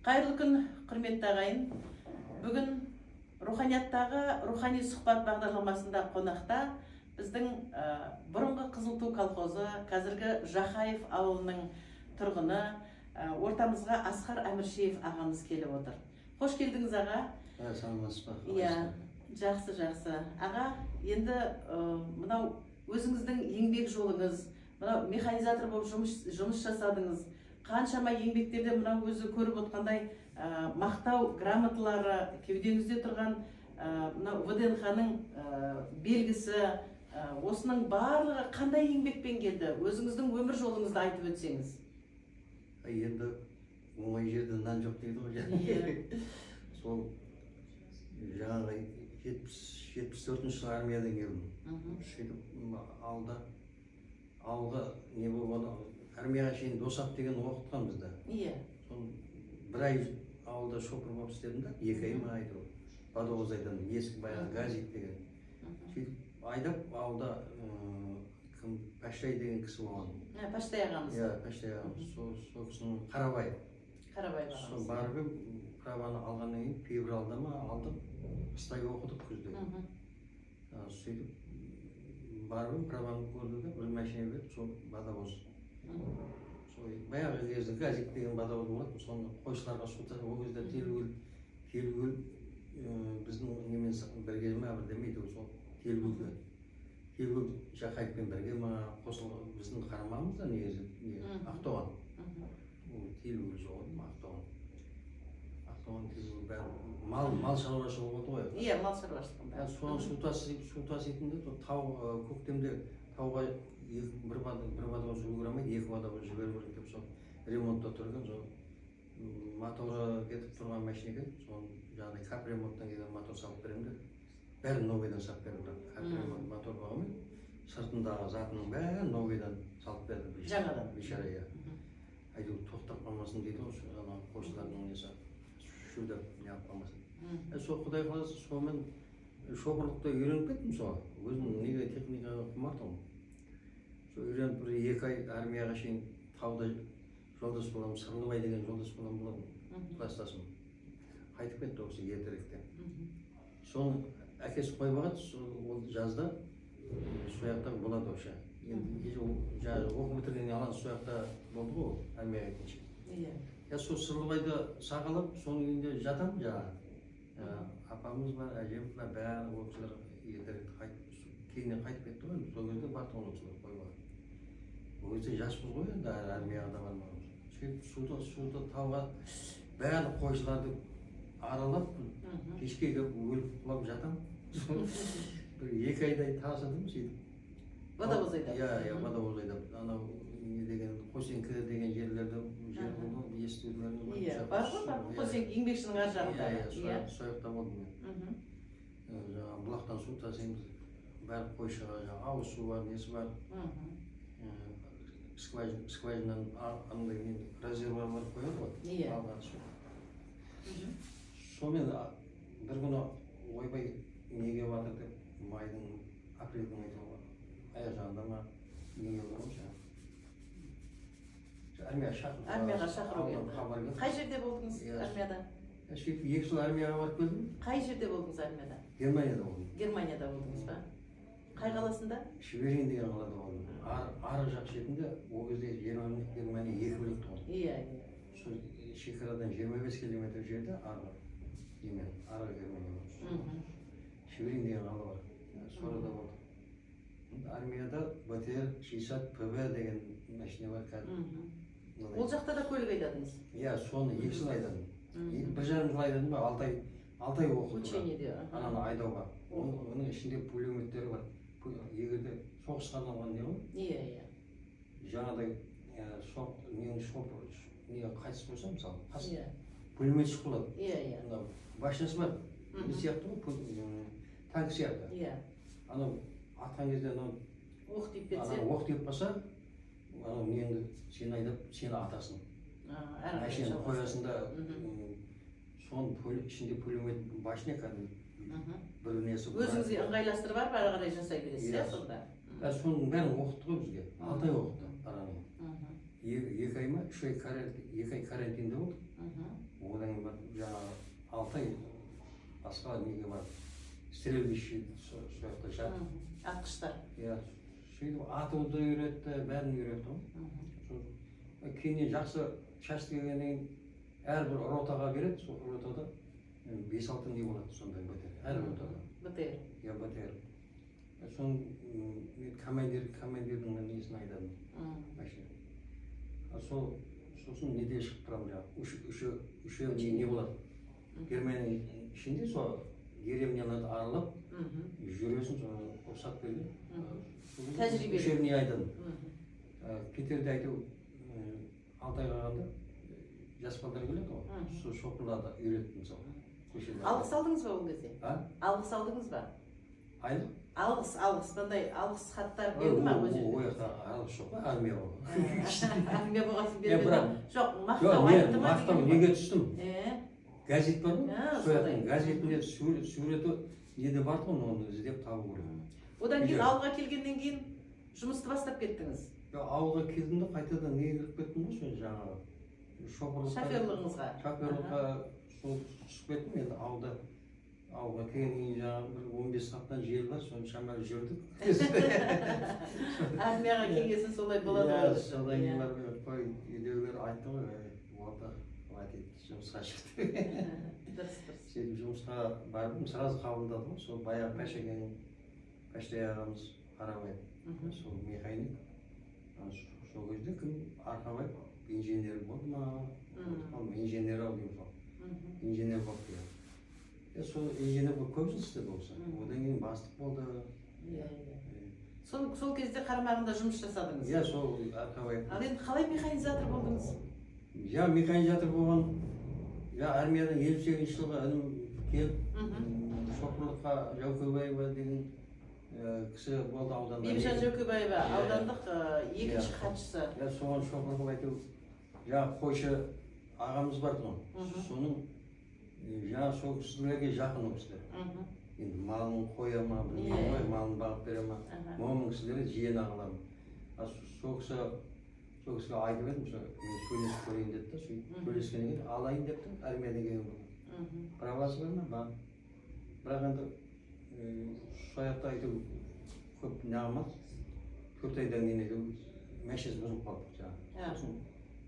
Қайырлы күн, құрметті ағайын. Бүгін руханияттағы рухани сұхбат бағдарламасында қонақта біздің бұрынғы Қызыл Ту колхозы, қазіргі Жақаев ауылының тұрғыны, ортамызға Асқар Әміршеев ағамыз келіп отыр. Қош келдіңіз, аға. Саламатсыз ба? Иә, жақсы. Аға, енді мынау өзіңіздің еңбек жолыңыз, мынау механизатор болып жұмыс жасадыңыз. Қаншама еңбектерде мынау өзі көріп отқандай мақтау грамоталары, кеудеңізде тұрған мынау ВДНХ-ның белгісі, осының барлығы қандай еңбекпен келді? Өзіңіздің өмір жолыңызды айтып өтсеңіз. Енді оңай жерде нан жоқ дейді ғой. Сол жаңағы 74-ші жылы армиядан келдім. Сөйтіп ауылға не болғаны, армияға шейін Досап деген оқытқан бізді. Иә. Сол бір ай ауылда шопыр болып істедім да, 2 ай ма айту. Подовозайдан ескі баяғы газик деген. Сөйтіп айдап ауылда кім Паштай деген кісі болған. Паштай ағамыз. Иә, Паштай ағамыз. Сол кісінің Қарабай. Қарабай ағамыз. Сол барып праваны алғаннан кейін февралда ма алдым. Қыстай оқыдық күзде. Сөйтіп барып праваны көрді де, бір машина беріп, сол водовоз. Баяғы кезде газик деген водовоз болады, соны қойшыларға су тасып, ол кезде телгөл біздің немен бірге ме демейді, сол телгөл Жақаевпен бірге ма қосылған біздің қарамағымыз да негізі Ақтоған. Телгөл соғылды ма Ақтоған телгөл бәрі мал шаруашылығы болды ғой. Иә, мал шаруашылығы. Соны су таситынды көктемде тауға бір водовоз жүгіре алмайды, 2 водовоз жіберу керек деп сол ремонтта тұрған, сол моторы кетіп тұрған машина екен, сол жаңағыдай капремонттан келген мотор салып беремін де, бәрін новыйдан салып берді. Капремонт мотор болғанмен, сыртындағы затының бәрін новыйдан салып берді. Жаңадан. Бейшара, иә. Әйтеуір тоқтап қалмасын дейді ғой, қойшылардың несі, шудап неғып қалмасын. Сол Құдай қаласа, сонымен шопырлықта үйреніп кеттім сол. Өзім неге техникаға құмартым. Сол үйреніп бір 2 ай армияға шейін тауда жолдас боламын, Сырлыбай деген жолдас боламын, кластасым. Қайтып кетті осы ертеректе. Соны әкесі қойып алады, ол жазда сояқта болады вообще. Енді оқу бітіргеннен алған сояқта болды ғой, армияға кеткенше. Я сол Сырлыбайды сағалап, соның үйінде жатамын жаңағы. Апамыз бар, әжеміз бар, бәрі ол кісілер ертеректе кейіннен қайтып кетті ғой, сол кезде барды ол кісілер қойып алады. Ол кезде жаспыз ғой енді армияға да бармағымыз. Сөйтіп суды тауға бәрі қойшыларды аралап, кешке келіп өліп құлап жатам. Бір 2 айдай тасыдым сөйтіп. Водовоз айдап. Иә, водовоз айдап. Анау не деген Қосенкі деген жерлерде жер болды, естулерінде бар. Иә, бар ғой, Қосенкі еңбекшінің ар жағында. Иә, сояқта болдым мен. Жаңағы бұлақтан су тасимыз, бәрі қойшыға, ауыз су бар, несі бар. Скважинаның андай резервуарлар қояды ғой, алған су. Сонымен бір күні ойбай неге батыр деп, майдың, апрельдің айтуға, аяқ жағында ма, неге бар ғой жаңағы. Армияға шақыру келді. Қай жерде болдыңыз армияда? Сөйтіп 2 жыл армияға барып келдім. Қай жерде болдыңыз армияда? Германияда болдым. Германияда болдыңыз ба? Қай қаласында? Шверин деген қалада болдым. Арғы жақ шетінде, ол кезде Германия 2 бөлек тұғын. Иә. Сол шекарадан 25 километр жерде арғы Германия болды. Шверин деген қала бар. Соларда болдым. Армияда БТР 60 ПБ деген машина бар қазір. Ол жақта да көлік айдадыңыз? Иә, соны 2 жыл айдадым. 1,5 жыл айдадым ба, 6 ай оқыдым. Учениеде. Ананы айдауға. Оның ішінде пулеметтері бар. Егерде соғысқа арналған не ғой? Иә. Жаңадай қайтыс болса, мысалы, пулемет шық болады. Иә. Башнасы бар. Не сияқты ғой? Танк сияқты. Иә. Анау атқан кезде оқ тиіп кетсе? Оқ тиіп қалса, неңді сені айдап, сені атасын. Машинаны қоясын да, соның ішінде пулемет башня кәдімгі. Бір несі бар. Өзіңізге ыңғайластырып барып ары қарай жасай бересіз, иә сонда? Соның бәрін оқытты ғой бізге. 6 ай оқытты араны. екі ай ма, үш ай карантинде болдық. Одан кейін жаңағы 6 ай басқа неге барып, стрельбище сол жақта жатып. Атқыштар. Иә, сөйтіп атуды үйретті, бәрін үйретті ғой. Кейіннен жақсы часть келгеннен кейін әрбір ротаға береді, сол ротада 5-6 не болады сондай БТР, әр ротада. БТР. Иә, БТР. Соның командирдің несін айтадым. Сосын неде шығып тұрамын жаңағы, үшеу не болады. Германияның ішінде сол деревняларды аралап, жүресің, соны рұқсат берген. Тәжірибе. Үшеу не айтадым. Кетерде әйтеу 6 айға қалғанда жас балдар келеді ғой, сол шопырларды үйреттім мысалы. Алғыс алдыңыз ба ол кезде? Алғыс алдыңыз ба? Айлық? Алғыс, мындай алғыс хаттар берді ма ол жерде? Ой, алғыс жоқ па, армия бол. Армия болғасын берді ма? Жоқ, мақтау Жоқ, айтты ма? мақтау неге түстім? Газет бар ғой, соятын газетінде суреті неде бар ғой, оны іздеп табу керек. Одан кейін ауылға келгеннен кейін жұмысты бастап кеттіңіз? Ауылға келдім де қайтадан неге кіріп кеттім ғой, сол жаңағы шоферлығыңызға? Шоферлыққа сол түсіп кеттім, енді ауылға келгеннен жаңағы 15 сағаттан жел бар, соны шамалы жүрдік. Армияға келгесін солай болады ғой. Содан кейін бар, үйдегілер айтты ғой, орта жұмысқа шықты. Сөйтіп жұмысқа бардым, сразу қабылдады ғой, сол баяғы Пәштай ағамыз Қарабай, сол механик. Сол кезде кім Арқабай инженер болды ма? Инженер ау деймін сол. Инженер болды деген. Сол инженер болып көп жыл істеді болса. Одан кейін бастық болды. Сол кезде қарамағында жұмыс жасадыңыз? Иә, сол Арқабай. Ал енді қалай механизатор болдыңыз? Иә, механизатор болған. Иә, армиядан 58 жылға інім келіп, шоферлыққа Жәукебаева деген кісі болды ауданда. Бибіжан Жәукебаева, аудандық екінші хатшысы. Иә, соған шофер болып әйтеу, жаңағы қойшы ағамыз барды ғой. Соның жаңағы сол кісілерге жақын ол кісілер. Енді малын қоя ма, білмеймін ғой, малын бағып бере ма. Момын кісілері жиен ағаларым. Сол кісіге айтып едім, мен сөйлесіп көрейін деді да, сөйлескеннен кейін алайын депті, армиядан келген болды. Правасы бар ма? Бар. Бірақ енді сояқта айту көп неғамаз. 4 айдан кейін айту мәшес бұзылып қалдық жаңағы.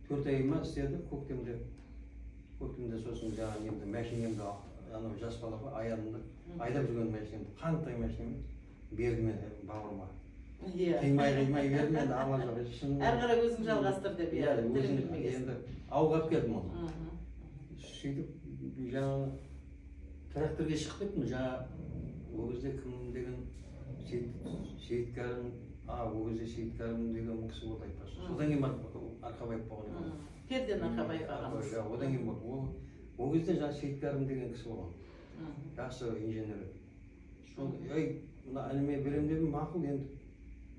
4 ай ма істеді, көктемде сосын жаңағы немді мәшинемді анау жас балаға аяғымды айдап жүрген мәшинемді, қандай машинем берді мен бауырыма. Қимай бердім, енді ала жоқ. Әрі қарай өзің жалғастыр деп, енді ауылға алып келдім оны. Сөйтіп жаңағы тракторге шығып кеттім, жаңағы ол кезде кім деген Сейіткәрім, ол кезде Сейіткәрім деген кісі болды айтпақшы. Содан кейін Арқабаев болған. Перден Арқабаев ағамыз. Одан кейін болды. Ол кезде жаңағы Сейіткәрім деген кісі болған. Жақсы инженер. Мына әніме берем дедім, мақұл енді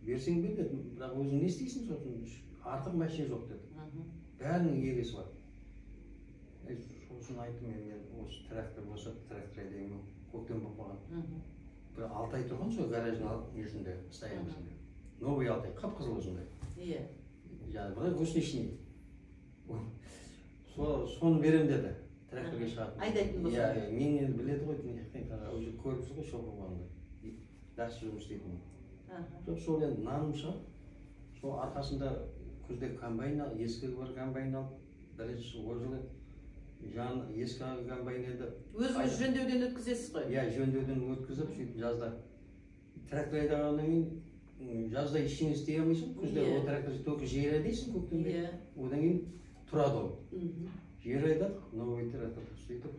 берсең бер дедім, бірақ өзің не істейсің сосын, артық мәшine жоқ деді. Бәрінің егесі бар. Сосын айттым, мен осы трактор болса, трактор айдаймын, көктем болып қалған. Бір 6 ай тұрған сол гараждың несінде, стоянкасында. Новый 6 ай, қып-қызыл осындай. Бірақ өсінешіне. Соны берем деді, тракторге шығатын. Айдайтын болса? Мен енді біледі ғой, уже көріпсіз ғой шоқ болғанда. Жақсы жұмыс істейтін. Сол енді наным шығар. Сол арқасында күзде комбайн алып, ескі бар комбайн алып, бірінші ол жылы ескі комбайн еді. Өзіңіз жөндеуден өткізесіз ғой? Иә, жөндеуден өткізіп, сөйтіп жазда. Трактор айдағаннан кейін жазда ештеңе істей алмайсың. Күзде ол трактор только жер айдайсың көктемде. Одан кейін тұрады ол. Жер айдап, новый трактор сөйтіп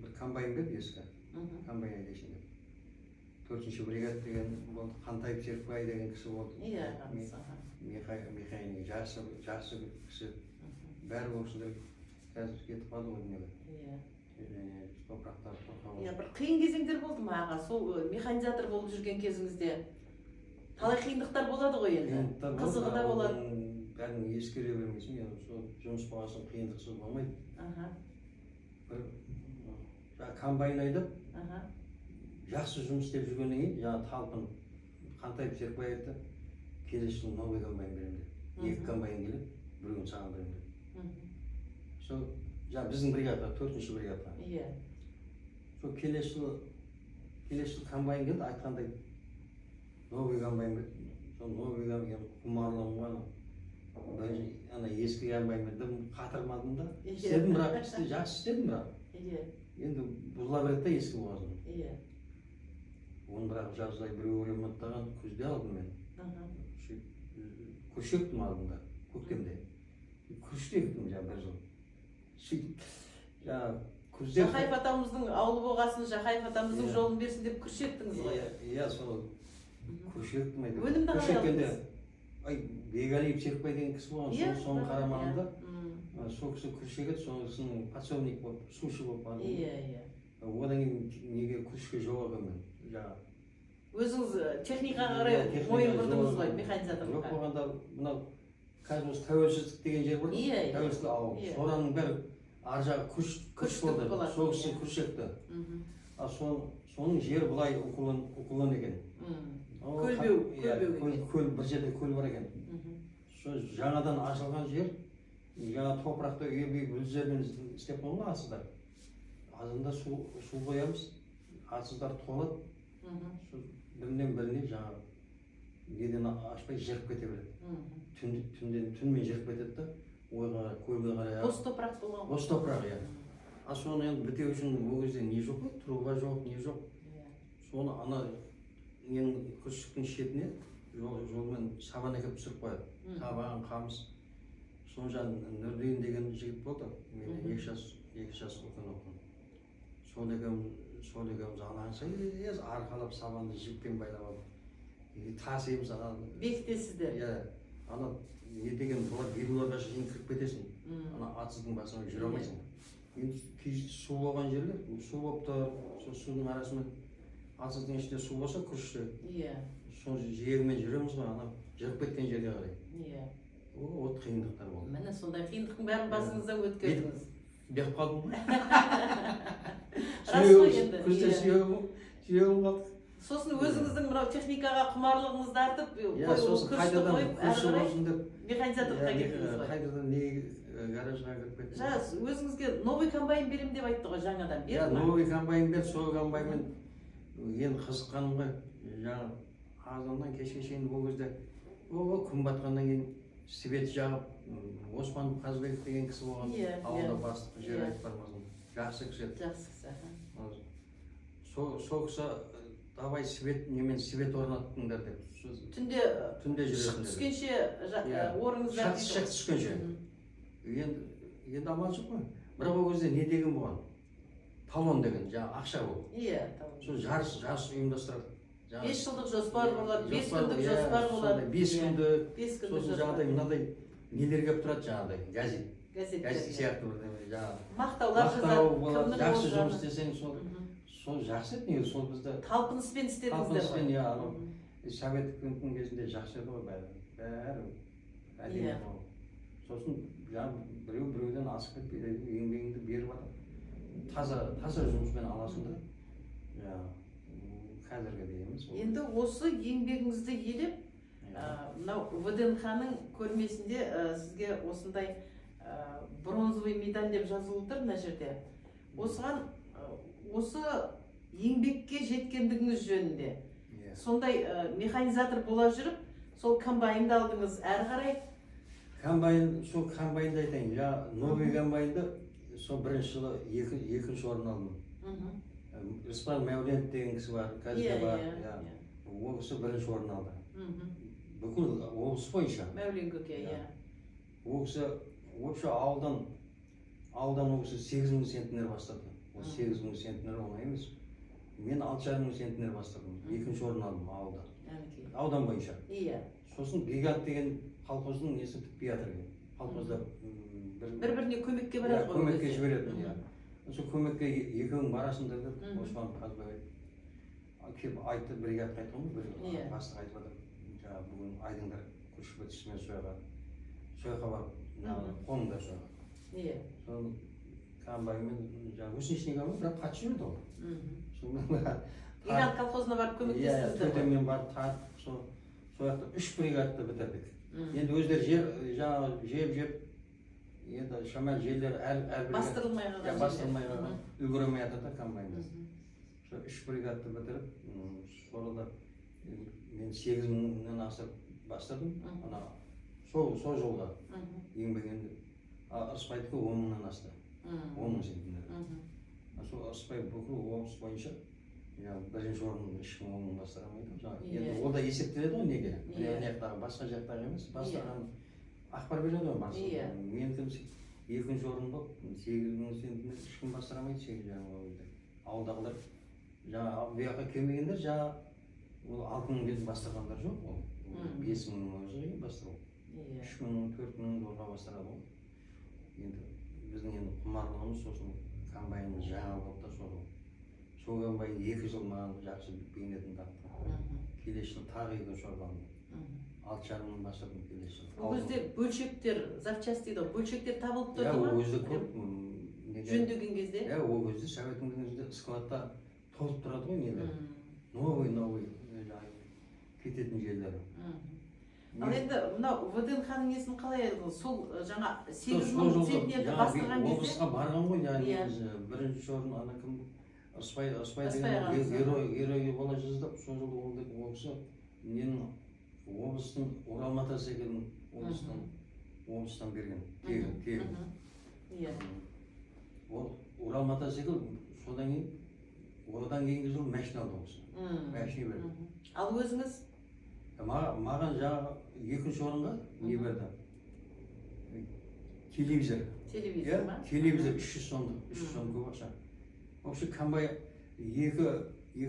бір комбайн берді ескі. Комбайн айдайсың деп. 4-ші бригада деген болды, Қантайып Серікбай деген кісі болды. Иә, механик, жақсы кісі. Бәрі ол кісілер қазір кетіп қалды ғой дүниеге. Топырақтар тоққа. Бір қиын кезеңдер болды ма аға? Сол механизатор болып жүрген кезіңізде талай қиындықтар болады ғой енді. Қызығы да болады. Бәрін ескере бермейсің, сол жұмыс болғасын қиындықсыз болмайды. Бір комбайн айдап, жақсы жұмыс істеп жүргеннен кейін, жаңа талпын Қантайып Серікбай айтты, келесі жылы новый комбайн берем деп. 2 комбайн келеді, біреуін саған беремін деді. Сол жаңағы біздің бригада, 4-ші бригада. Иә. Сол келесі жыл комбайн келді, айтқандай новый комбайн келді. Сол новый комбайн құмарлығым ғой. Ана ескі комбайнмен дым қатырмадым да. Істедім, бірақ жақсы істедім, бірақ. Иә. Енді бұзыла береді да ескі болғасын. Иә. Оны бірақ жаздай біреу ремонттаған күзде алдым мен. Күріш ектім алдында, көктемде. Күріш те ектім бір жыл. Күзде... Жақайып атамыздың ауылы болғасын, Жақайып атамыздың жолын берсін деп күріш ектіңіз ғой. Иә, сол күріш ектім айтып. Өнімді қалай алдыңыз? Бегалиев Серікбай деген кісі болған, соның қарамағында. Сол кісі күріш егеді, соның кісінің подсобник болып, сушы болып қалды. Иә. Одан кейін неге күрішке жоғалған мен. Өзіңіз техникаға қарай мойын бұрдыңыз ғой, механизаторлыққа. Жоқ болғанда, мынау қазір осы тәуелсіздік деген жер бар. Тәуелсіздік ауыл. Сораның бәрі ар жағы күріш болды. Сол кісі күріш екті. Соның жері былай ұқылын екен. Көл, бір жерде көл бар екен. Жаңадан ашылған жер, жаңа топырақты үйе өздерімен істеп қойған асыздар. Азында су қоямыз, асыздар толады. Бірінен біріне жаңа неден ашпай жырып кете береді. Түнмен жырып кетеді да, ойға, көлге қарай. Бос топырақ болған. Бос топырақ, иә. Соны енді бітеу үшін ол кезде не жоқ, труба жоқ, не жоқ. Соны ана күріштіктің шетіне жолмен сабан әкеп түсіріп қояды. Табаған қамыс. Соны жаңа Нұрдейін деген жігіт болды. Мен 2 жас үлкен оқыдым. Сол екеуміз анаңыз арқалап сабанды жіппен байлап алып. Тасимыз бекітесіздер. Иә. Ана не деген бұлар белуларға шейін кіріп кетесің. Ана атсыздың басына жүре алмайсың. Енді су болған жерлер, су болып тұр, сол судың арасымен атсыздың ішінде су болса күріште. Иә. Сол жиегімен жүреміз ғой, ана жүріп кеткен жерге қарай. Иә. От қиындықтар болды. Міне сондай қиындықтың бәрін басыңыздан өткердіңіз. Бек қалдым ғой. Рас қой енді. Күзде сүйегім қалды. Сосын өзіңіздің мынау техникаға құмарлығыңызды артып, күрішті қойып, әрі қарай механизаторлыққа кеттіңіз ғой. Қайтадан не гаражға кіріп кеттім. Жас, өзіңізге новый комбайн берем деп айтты ғой жаңадан. Иә, новый комбайн бер, сол комбайнмен енді қызыққаным ғой. Жаңа азаннан кешке шейін бұл кезде күн батқаннан кейін свет жағып, Осман Қазбеков деген кісі болған, ауылда бастық жер айтып бармасын. Жақсы кісі еді. Жақсы кісі. Сол кісі давай свет орнаттыңдар деп. Түнде жүресіңдер. Түскенше орыңыздар. Шақ түскенше. Енді амал жоқ қой. Бірақ ол кезде не деген болған? Талон деген, жаңа ақша ол. Иә, талон. Сол жарыс ұйымдастырады. 5 жылдық жоспар болады, 5 күндік жоспар болады. 5 күндік. Сосын жаңағыдай мынадай нелер кеп тұрады жаңағыдай, газет. Газет сияқты бір жаңағы. Мақтаулар жазады. Жақсы жұмыс істесең сол жақсы еді негізі, сол бізді талпыныспен істедіңіздер ғой. Иә, совет үкіметінің кезінде жақсы еді ғой бәрі әдемі. Сосын біреуден асып кетпейді, еңбегіңді беріп жатыр. Таза жұмыспен аласың да. Қазіргі дейміз. Енді осы еңбегіңізді елеп, мынау ВДНХ-ның көрмесінде сізге осындай бронзовый медаль деп жазылып тұр мына жерде. Осыған осы еңбекке жеткендігіңіз жөнінде. Сондай механизатор бола жүріп, сол комбайнды алдыңыз әрі қарай. Сол комбайнды айтайын. Новый комбайнды сол бірінші жылы екінші орын алдым. Рыспан Мәуленов деген кісі бар, қазір бар. Ол кісі бірінші орын алды. Бүкіл облыс бойынша. Мәулен көке, иә. Ол кісі вообще ауылдан ол кісі 8.000 центнер бастады. Ол 8.000 центнер оңай емес. Мен 6.500 центнер бастадым. Екінші орын алдым ауылда. Аудан бойынша. Иә. Сосын гигант деген колхоздың несі бітпей жатыр екен. Колхозда бір-біріне көмекке барады ғой. Көмекке жібереді. Сол көмекке екеуің барасыңдар деп Осман Қазбеков келіп айтты, бригадқа айтқан ғой, бір бастық айтып жатыр. Жаңағы бүгін айдыңдар күріш бітісімен сояққа барып, қоныңдар сояққа. Иә. Сол комбайнмен жаңағы өсінішіне комбайн, бірақ қатшы жүреді ол. Гигант колхозына барып көмектестіңіздер ғой. Төтеммен барып тартып, сояқта 3 бригадты бітірдік. Енді өздері жаңағы жеп енді шамалы жерлер әрбір Бастырылмай қалған. бастырылмай қалған үлгермей жатыр да комбайндар. Сол 3 бригадты бітіріп, сонда мен 8 мыңнан асып бастырдым. Ана сол жолға еңбек енді Ырысбайдікі 10 мыңнан асты. 10 мың сентнер. Сол Ырысбай бүкіл облыс бойынша бірінші орын ешкім 10 мың бастыра алмайды. Енді ол да есептеледі ғой неге? Басқа жақтағы емес, бастырған ақпар береді ғой басқа. Менікім екінші орын болып 8 мың сентнер ешкім бастыра алмайды 8 жаңағы ауылдағылар. Жаңағы бұл жаққа келмегендер жаңағы 6 мың келіп бастырғандар жоқ ол. 5 мың өзі бастыру. 3 мың, 4 мың долларға бастырады ғой. Енді біздің енді құмарлығымыз сосын комбайнымыз жаңа болды да сол комбайн 2 жыл маған жақсы бейнетін тапты. Келесі жыл тағы 2 жыл 6,5 мың бастырдым келесі жыл. Ол кезде бөлшектер, запчасть дейді ғой, бөлшектер табылып тұрды ма? Ол кезде көп. Жөндеген кезде? Ол кезде совет үкіметінде складта толып тұрады ғой нелер. Новый кететін жерлері. Ал енді мынау ВДНХ-ның несін қалай еді? Сол жаңа 8 мың центнерді бастырған кезде? Облысқа барған ғой, яғни бірінші орын ана кім Ырысбай деген герой бола жаздап, сол жылы ол кісі менің облыстың Урал мотоциклін облыстан берген, тегін. Ол Урал мотоцикл содан кейінгі жылы машина алды ол кісі. Машина берді. Ал өзіңіз? Маған жаңағы екінші орынға не берді? Телевизор. Телевизор ма? Телевизор 300 сом көп ақша. Вообще комбайн 2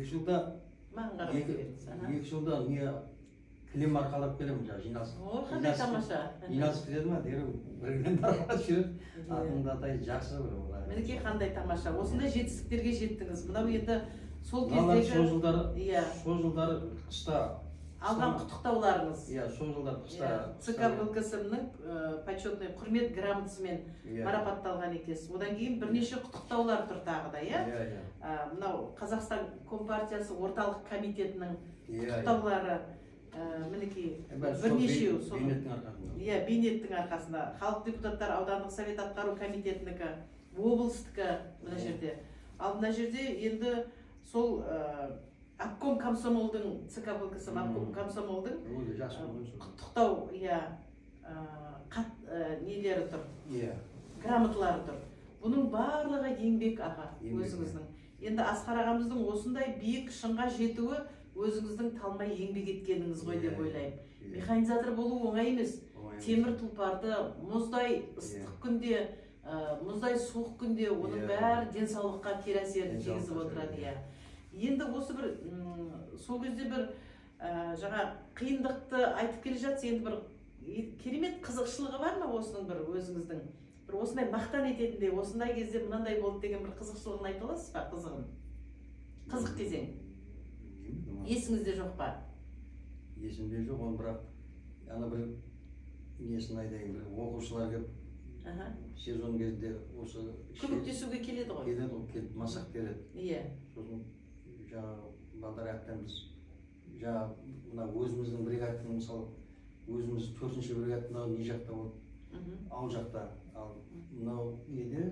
жылда не кілем арқалап келемін жиналыс. О, қандай тамаша. Жиналыс кетеді ма? Дереу бірінен арқалап жүріп, атыңды атай жақсы бір. Мінекей қандай тамаша. Осындай жетістіктерге жеттіңіз. Мынау енді сол кездегі сол жылдары қыста алған құттықтауларыңыз. Сол жылдар қыста ЦК ВКСМ-нің почетный құрмет грамотасымен марапатталған екенсіз. Одан кейін бірнеше құттықтаулар тұр тағы да, мынау Қазақстан Компартиясы орталық комитетінің құттықтаулары мінекей бірнешеу бейнеттің арқасында. Халық депутаттар аудандық совет атқару комитетінікі, облыстікі мына жерде. Ал мына жерде енді сол обком комсомолдың, ЦК ВКСМ обком комсомолдың құттықтау нелері тұр, грамоталары тұр. Бұның барлығы еңбек аға өзіңіздің. Енді Асқар ағамыздың осындай биік шыңға жетуі өзіңіздің талмай еңбек еткеніңіз ғой деп ойлаймын. Механизатор болу оңай емес. Темір тұлпарды мұздай ыстық күнде, мұздай суық күнде оның бәрі денсаулыққа кері әсерін тигізіп отырады. Енді осы бір сол кезде бір жаңа қиындықты айтып келе жатса, енді бір керемет қызықшылығы бар ма осының бір өзіңіздің? Бір осындай мақтан ететіндей, осындай кезде мынандай болды деген бір қызықшылығын айта аласыз ба, қызығын? Қызық кезең. Есіңізде жоқ па? Есімде жоқ, оны бірақ ана бір несін айтайын, бір оқушылар келіп сезон кезінде осы көмектесуге келеді ғой. Келеді ғой, келіп масақ береді. Сосын жаңағы балдар әптен біз жаңағы мына өзіміздің бригадтың мысалы өзіміз 4-ші бригадтың не жақта болды, ауыл жақта. Ал мынау неде,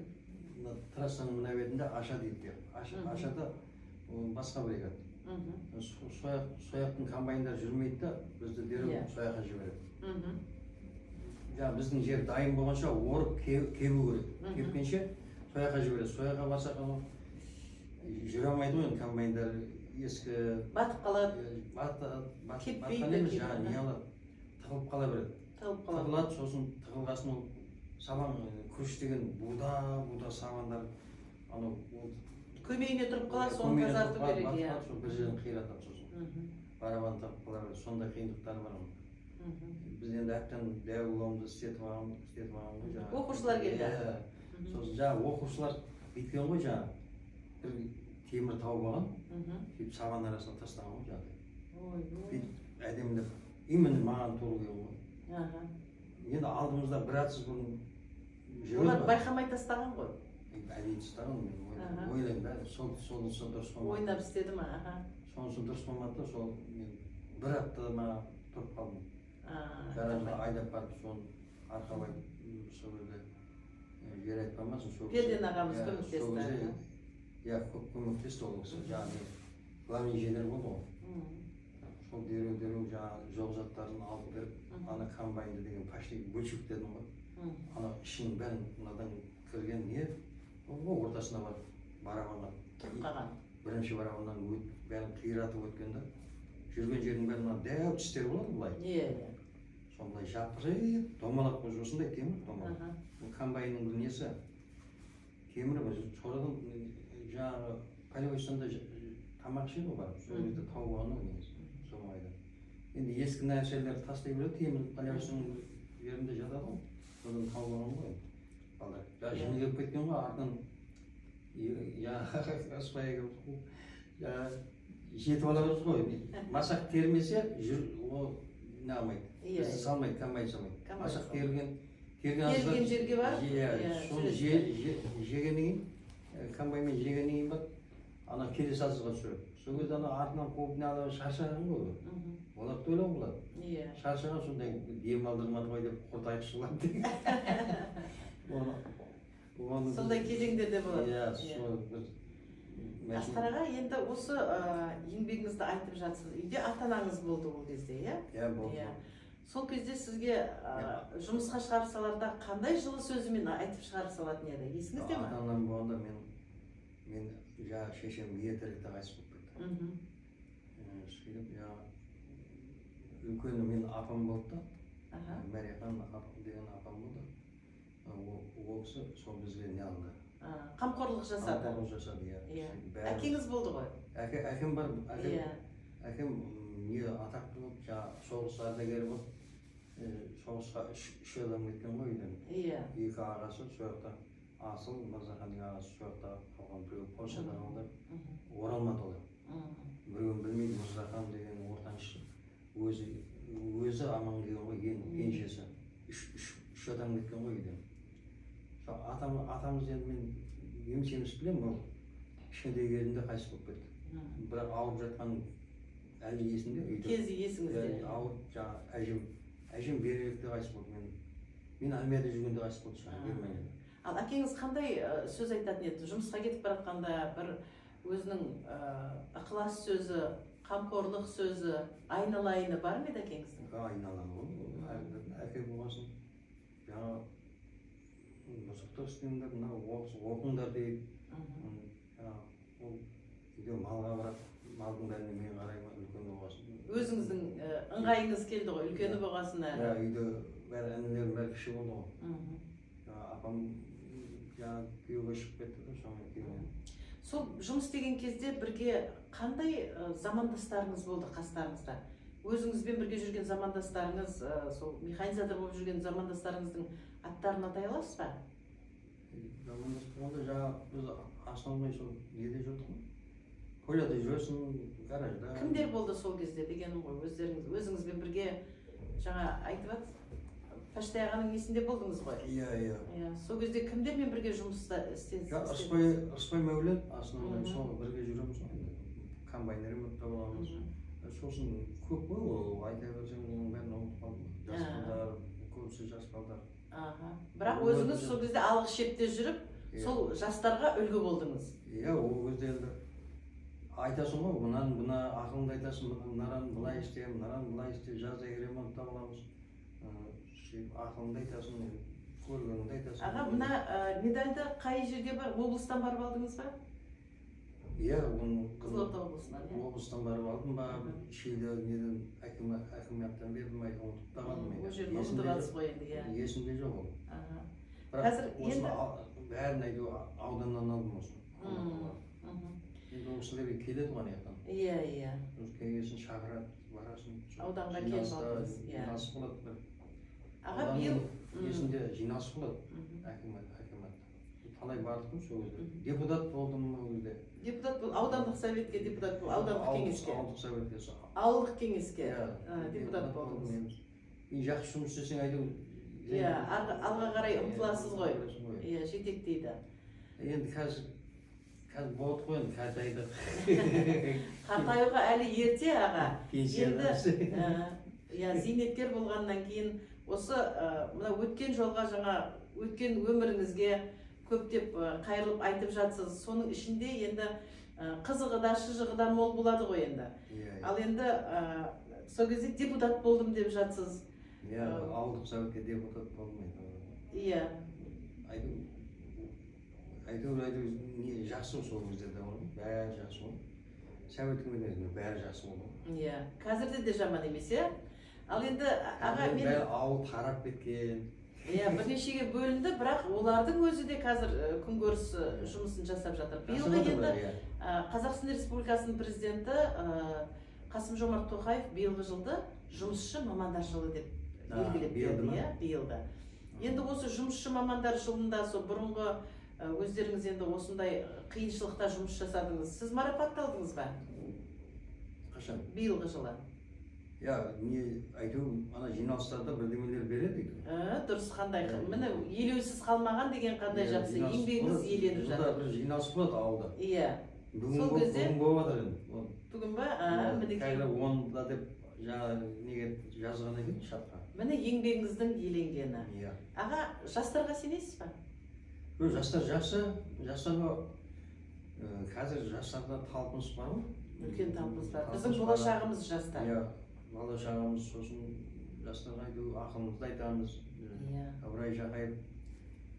трассаның мына бетінде Аша дейді. Ашада басқа бригад. Сояқтың комбайндар жүрмейді да, бізді дереу сояққа жібереді. Біздің жер дайын болғанша орып кебу керек. Кепкенше сояққа жібереді. Сояққа барсақ жүре алмайды ғой комбайндар ескі батып қалады. Батқан емес, жаңағы не алады, тығылып қала береді. Тығылады, сосын тығылғасын ол сабан күріш деген буда сабандар көмейіне тұрып қалады, соны тазарту керек. Сол бір жерін қиратады сосын. Барабан тығып қала береді, сондай қиындықтары бар. Біз енді әптен дәуілімді істетіп алған ғой. Оқушылар келді. Сосын жаңағы оқушылар біткен ғой жаңағы. Бір темір тауып алған, сөйтіп сабан арасына тастаған ғой жағдай. Әдемілеп, именно маған тура келген ғой. Енді алдымызда бір атсыз бұрын жүреді. Олар байқамай тастаған ғой. Әдейі тастаған, мен ойлаймын бәрі, сол дұрыс болмады. Ойнап істеді ма? Сонысы дұрыс болмады да, сол бір апта ма тұрып қалдым. гаражға айдап барып соны арқалап сол жерде жер айтпамасын сол Перден ағамыз сол көмектесті. кезде иә көмектесті ол кісі жаңағы главный инженер болды ғой сол дереу жаңағы жоқ заттарын алып беріп ана комбайнды деген почти бөлшек дедім ғой ана ішінің бәрін мынадан кірген не ол ортасына барып барабанға тұрып қалған. бірінші барабаннан бәрін қиратып өткен да жүрген жердің бәрі мына дәу тістер болады былай Иә. сондай жапырып домалақ қойып осындай темір домалақ бұл комбайнның бір несі темірі бар содан жаңағы полевой станда тамақ ішеді ғой барып сол жерде тауып алған ғой негізі сол маңайда енді ескі нәрселерді тастай береді темір полевой станның жерінде жатады ғой содан тауып алған ғой балдар жаңағы жыны келіп кеткен ғой артынан жаңағы оспай жетіп ала берді ғой масақ термесе ол не алмайды салмайды комбайн салмайды масақ терген жерге барып соны жегеннен кейін комбайнмен жегеннен кейін барып ана келесасызға түсіреді сол кезде ана артынан қуып не алып шаршаған ғой олар да ойлау болады шаршаған сондай дем алдырмады ғой деп құртайық шығылады деген сондай кезеңдерде болады. Иә, сол бір Асқар аға, енді осы еңбегіңізді айтып жатсыз. Үйде ата-анаңыз болды ол кезде, иә? Иә, болды. Сол кезде сізге жұмысқа шығарып саларда қандай жылы сөзімен айтып шығарып салатын еді? Есіңізде ме? Ата-анам болғанда мен жаңағы шешем ертеректе қайтыс болып кетті. Сөйтіп жаңағы үлкені менің апам болды да. Мәрихан деген апам болды. Ол кісі сол бізге не алды. Қамқорлық жасады. Қамқорлық жасады, иә. Әкеңіз болды ғой? Әкем бар. Әкем не атақты болып, жаңағы соғыс ардагері болып, соғысқа үш адам кеткен ғой үйден. Екі ағасы сол жақта, Асыл, Мырзаханның ағасы сол жақта қалған, біреу Польшада қалды, оралмады олар. Біреуін білмейді, Мырзахан деген ортаншы өзі аман келген ғой, ең кенжесі. Үш адам кеткен ғой үйден. Атамыз енді мен еміс білемін, ол кішкентай кезінде қайтыс болып кетті. Бірақ ауырып жатқан әлі есімде үйде. Кезі есіңізде? Ауырып жаңағы әжем береректе қайтыс болды. Мен армияда жүргенде қайтыс болды шығар, Германияда. Ал әкеңіз қандай сөз айтатын еді? Жұмысқа кетіп баратқанда бір өзінің ықылас сөзі, қамқорлық сөзі, айналайыны бар ма еді әкеңіздің? Айналайын ол, әке болғасын жаңағы бұзықтық істеңдер, оқыңдар deyip, ол үйде малға барады, малдың бәріне мен қараймын, үлкен болғасын. Өзіңіздің ыңғайыңыз келді ғой, үлкені болғасын әрі? Үйде бәрі әнелерім бәрі кіші болды ғой. Апам күйеуге шығып кетті де, соңғы күйеуіне. Сол жұмыс деген кезде бірге қандай замандастарыңыз болды қастарыңызда? Өзіңізбен бірге жүрген замандастарыңыз, сол механизатор болып жүрген замандастарыңыздың аттарын атай аласыз ба? Замандас болғанда жаңағы біз основной сол неде жүрдік қой. Поляда жүресің, гаражда. Кімдер болды сол кезде дегенім ғой, өзіңізбен бірге жаңа айтып жатсыз, Пәштай ағаның несінде болдыңыз ғой? Иә. Сол кезде кімдермен бірге жұмыста істедіңіз? Ырысбай Мәулен, основной сол бірге жүреміз ғой. Комбайнермен табыламыз. Сосын көп қой ол, айта берсең оның бәрін ұмытып қалдым. Жас балдар, көбісі жас балдар. Бірақ өзіңіз сол кезде алғы шепте жүріп, сол жастарға үлгі болдыңыз? Иә, ол кезде енді айтасың ғой, бұна ақылыңды айтасың, мынаран былай істе, мынаран былай істе, жазда ремонт табыламыз. Ақылыңды айтасың, көргеніңді айтасың. Аға, мына медальді қай жерде бар? Облыстан барып алдыңыз ба? Иә, Қызылорда облысынан. Облыстан барып алдым ба, Шилде неден әкімияттан бердім, ұмытып та қалдым. Ол жерін ұмытып алсыз ғой енді, иә. Есімде жоқ ол. Қазір енді бәрін айту ауданнан алдым осы. Енді ол кісілерге келеді ғой аяқтан. Иә. Келгесін шақырады, барасың. Ауданға келіп алдыңыз. Жиналыс болады бір. Аға, биыл есімде жиналыс болады әкімат. Қалай бардық қой сол кезде. Депутат болдым ол кезде. Депутат бол, аудандық советке депутат бол, аудандық кеңеске. Ауылдық советке. Ауылдық кеңеске депутат болдыңыз. Жақсы жұмыс істесең айту. Иә, алға қарай ұмтыласыз ғой. Иә, жетектейді. Енді қазір болды ғой, енді қартайды. Қартаюға әлі ерте аға. иә, зейнеткер болғаннан кейін осы мына өткен жолға, жаңа өткен өміріңізге көптеп қайырылып айтып жатсыз. Соның ішінде енді қызығы да, шыжығы да мол болады ғой енді. Ал енді сол кезде депутат болдым деп жатсыз. Иә, ауылдық советке депутат болмайды. Иә. Әйтеуір жақсы сол кезде де ғой, бәрі жақсы ғой. Советтің өзінде бәрі жақсы болды. Иә, қазірде де жаман емес, иә? Ал енді аға, мен ауыл тарап кеткен. Иә, бірнешеге бөлінді, бірақ олардың өзі де қазір күнкөріс жұмысын жасап жатыр. Биылғы енді Қазақстан Республикасының президенті Қасым-Жомарт Тоқаев биылғы жылды жұмысшы мамандар жылы деп белгілеп берді, иә, биылғы. Енді осы жұмысшы мамандар жылында сол бұрынғы өздеріңіз енді осындай қиыншылықта жұмыс жасадыңыз. Сіз марапатталдыңыз ба? Қашан? Биылғы жылы. Я, әйтеуір ана жиналыстарда бірдемелер береді. Дұрыс, қандай? Міне елеусіз қалмаған деген қандай жақсы. Еңбегіңіз еленіп жатыр. Бір жиналыс болады ауылда. Иә. Бүгін болып жатыр енді. Бүгін ба? Қазір 10-да деп неге жазған екен шартқа. Міне еңбегіңіздің еленгені. Иә. Аға, жастарға сенесіз ба? Жастар жақсы. Жастарға қазір жастарда талпыныс бар ғой? Үлкен талпыныс бар. Біздің болашағымыз жастар. Иә. Болашағымыз, сосын жастарға ақылымызды айтамыз. Ыбырай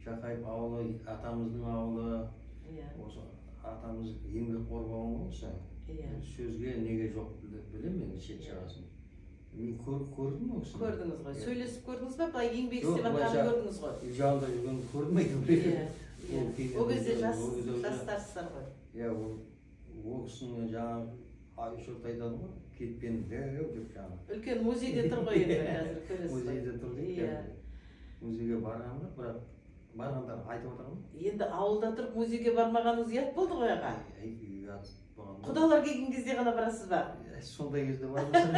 Жақаев ауылы, атамыздың ауылы. Осы атамыз еңбекқор болған болса, сөзге неге жоқ білемін мен шет жағасын. Мен көрдім ол кісіні. Көрдіңіз ғой. Сөйлесіп көрдіңіз ба? Былай еңбек істеп жатқанын көрдіңіз ғой. Үй жағында жүрген көрдім екен. Ол кезде жастарсыздар ғой. Иә, ол кісінің жаңағы айшот айтады ғой, кетпен дәу деп жаңағы. Үлкен музейде тұр ғой енді қазір көресіз. Музейде тұр дейді. Музейге барғанмын, бірақ барғандар айтып отырмын. Енді ауылда тұрып музейге бармағаныңыз ұят болды ғой аға. Ұят болған. Құдалар келген кезде ғана барасыз ба? Сондай кезде бармасам.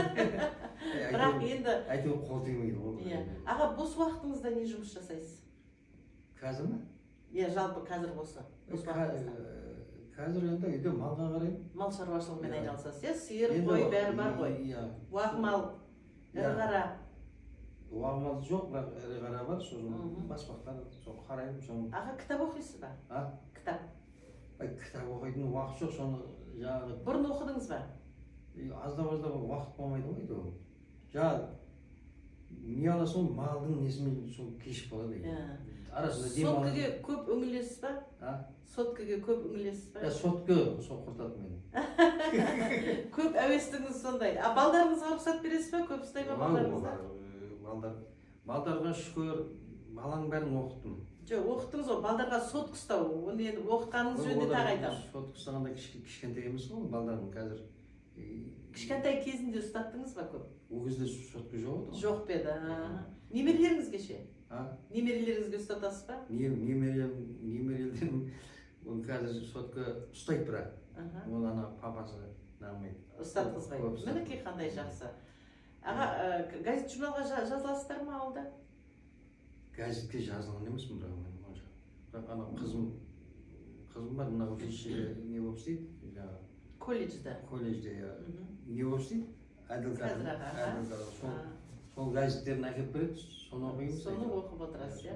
Бірақ енді әйтеуір қол тимейді ғой. Аға, бос уақытыңызда не жұмыс жасайсыз? Қазір ме? Иә, жалпы қазір осы. Қазір енді үйде малға қараймын. Мал шаруашылығымен айналысасыз, иә? Сиыр, қой бәрі бар ғой. Уақ мал, ірі қара. Уақ мал жоқ, бірақ ірі қара бар, сосын баспақтар, сол қараймын. Аға, кітап оқисыз ба? Кітап. Кітап оқитын уақыт жоқ, соны жаңағы. Бұрын оқыдыңыз ба? Аздап уақыт болмайды ғой дейді. Жаңағы не аласың, малдың несімен сол кешіп болады. Соткіге көп үңілесіз ба? Соткіге көп үңілесіз ба? Соткі сол құртады мені. Көп әуестігіңіз сондай. Балдарыңызға рұқсат бересіз ба? Көп ұстай ма балдарыңызға? Балдарға шүкір, баланың бәрін оқыттым. Жоқ, оқыттыңыз ғой, балдарға соткі ұстау. Оны енді оқытқаныңыз жөнінде тағы айтамын. Соткі ұстағанда кішкентай емес қой, балдардың қазір. Кішкентай кезінде ұстаттыңыз ба көп? Ол кезде соткі жоқ еді. Жоқ бе еді. Немерелеріңізге ше? Немерелеріңізге ұстатасыз ба? Немерелерім қазір соткі ұстайды бірақ. Ол ана папасы нағымайды. Ұстатқызбайды. Мінекей қандай жақсы. Аға, газет журналға жазыласыздар ма ауылда? Газетке жазылған емеспін бірақ мен. Бірақ ана қызым бар, мына училище не болып істейді? Колледжде. Колледжде не болып істейді? Әділ. Сол газеттерін әкеп береді, соны оқимыз. Соны оқып отырасыз, иә?